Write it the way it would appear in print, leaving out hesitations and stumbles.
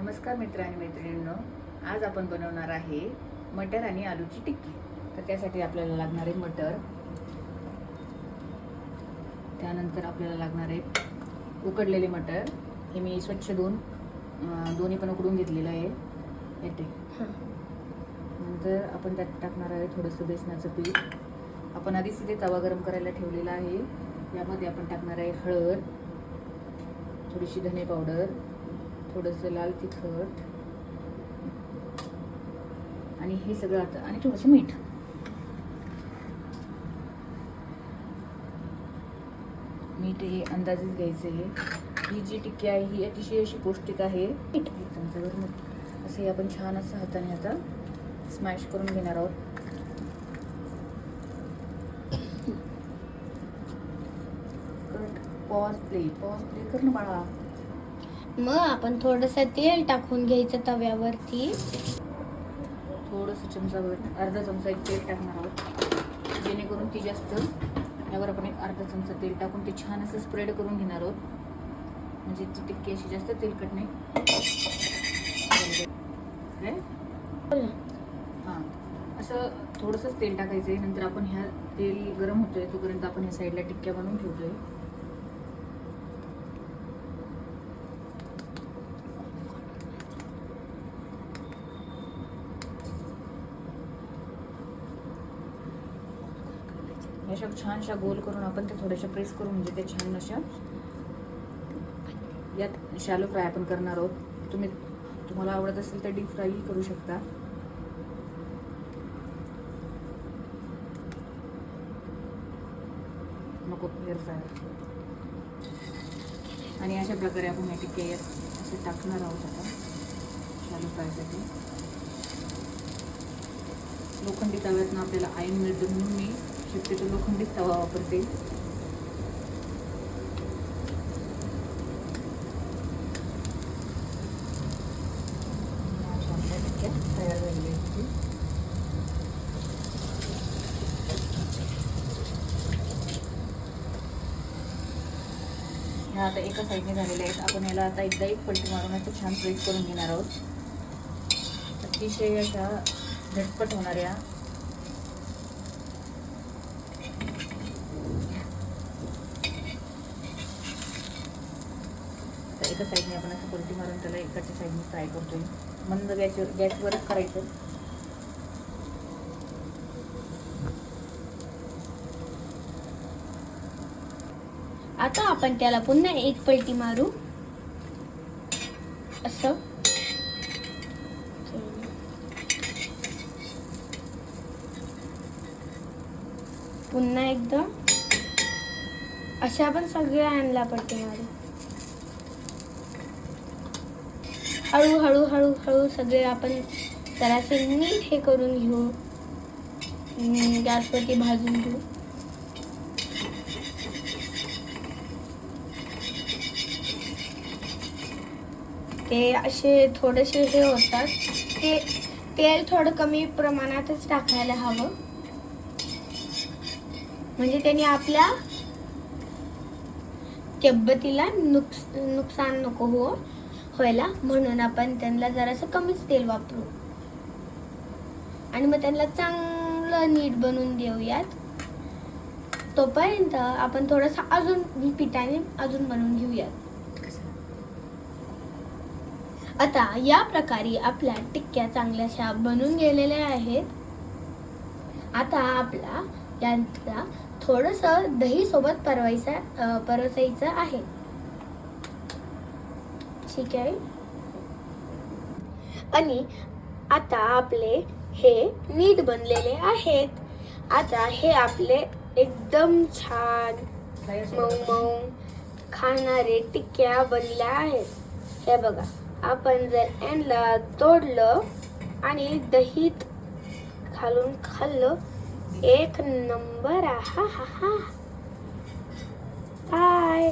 नमस्कार मित्र आणि मैत्रिणींनो, आज आपण बनवणार आहे मटर आणि आलूची टिक्की। तर त्यासाठी आपल्याला लागणार आहे मटर, त्यानंतर आपल्याला लागणार आहे उकडलेले मटर। हे मी स्वच्छ दोन्ही पण उकडून घेतलेलं आहे येते। नंतर आपण त्यात टाकणार आहे थोडंसं बेसनाचं पीठ। आपण आधीच इथे तवा गरम करायला ठेवलेला आहे। यामध्ये आपण टाकणार आहे हळद, थोडीशी धने पावडर, थोडंसं लाल तिखट आणि हे सगळं आता आणि थोडंसं मीठ। मीठ हे अंदाजेच घ्यायचं आहे। ही जी टिक्की आहे ही अतिशय अशी पौष्टिक आहे। चमच्यावर असे आपण छान असं हाताने आता स्मॅश करून घेणार आहोत। पॉज प्ले कर ना बाळा। मग आपण थोडंसं तेल टाकून घ्यायचं तव्यावरती। थोडंसं चमचाभर अर्धा चमचा एक तेल टाकणार आहोत, जेणेकरून ती जास्त यावर आपण एक अर्धा चमचा तेल टाकून ते छान असं स्प्रेड करून घेणार आहोत, म्हणजे ती टिक्की अशी जास्त तेलकट नाही। हां, असं थोडंसंच तेल टाकायचं आहे। नंतर आपण ह्या तेल गरम होतोय तोपर्यंत आपण ह्या साईडला टिक्क्या बनवून ठेवतोय। अशा छानशा गोल करून आपण ते थोड्याशा प्रेस करून म्हणजे ते छान अशा यात शॅलो फ्राय आपण करणार आहोत। तुम्हाला आवडत असेल तर डीप फ्राय करू शकता। नको एअर फ्रायर। आणि अशा प्रकारे आपण या टिक्क्या यात असे टाकणार आहोत आता शॅलो फ्रायसाठी। लोखंडी तव्यातनं आपल्याला आयन मिळतं म्हणून मी शक्यतो लोखंडीच तवा वापरते। तयार झालेली आहे। ह्या आता एका साईडने झालेल्या आहेत। आपण याला आता एकदा एक पलटी मारून असं छान प्रेस करून घेणार आहोत। अतिशय अशा झटपट होणाऱ्या एका साईडने आपण असं पलटी मारून त्याला एकाच्या साईडने फ्राय करतोय। मंद गॅसवरच करायचं। आता आपण त्याला पुन्हा एक पलटी मारू असं। पुन्हा एकदा अशा आपण सगळ्या आणला पलटी मारू। हळू हळू सगळे आपण जरासे नीट हे करून घेऊ, गॅसवरती भाजून घेऊ। ते असे थोडेसे हे होतात, ते तेल थोडं कमी प्रमाणातच टाकायला हवं, म्हणजे त्यांनी आपल्या तब्येतीला नुकसान नको व्हायला, म्हणून आपण त्यांना जरासं कमीच तेल वापरू आणि मग त्यांना चांगलं नीट बनवून देऊयात। तोपर्यंत आपण थोडंसं अजून पिठाने अजून बनवून घेऊयात। आता या प्रकारे आपल्या टिक्क्या चांगल्याशा बनून गेलेल्या आहेत। आता आपला यांतला थोडंसं दही सोबत परसायचं आहे, ठीक आहे। आणि आता आपले हे नीट बनलेले आहेत। आता हे आपले एकदम छान मऊ खाणारे टिक्क्या बनल्या आहेत। हे बघा, आपण जर यांना तोडलं आणि दहीत घालून खाल्लं, एक नंबर। हा हा हा। बाय।